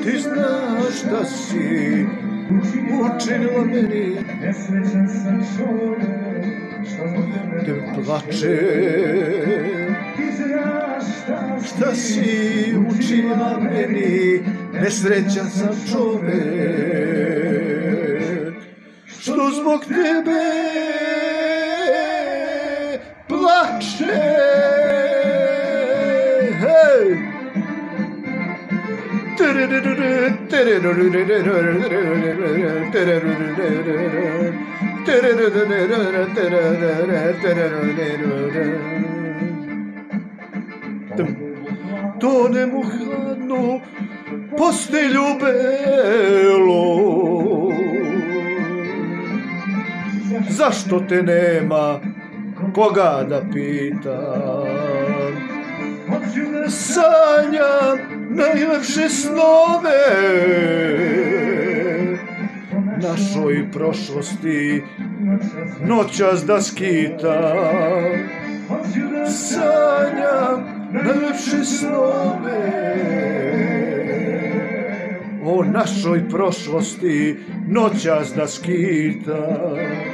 ti znaš šta si učinila meni, te plače. Šta si učinila meni, nesrećan sam čovek, što zbog tebe plače. Tonem u hladnu postelju belu, zašto te nema koga da pitam? Sanjam najlepše snove našoj prošlosti, noćas da skitam. Sanjam najlepše snove o našoj prošlosti, noćas da skitam.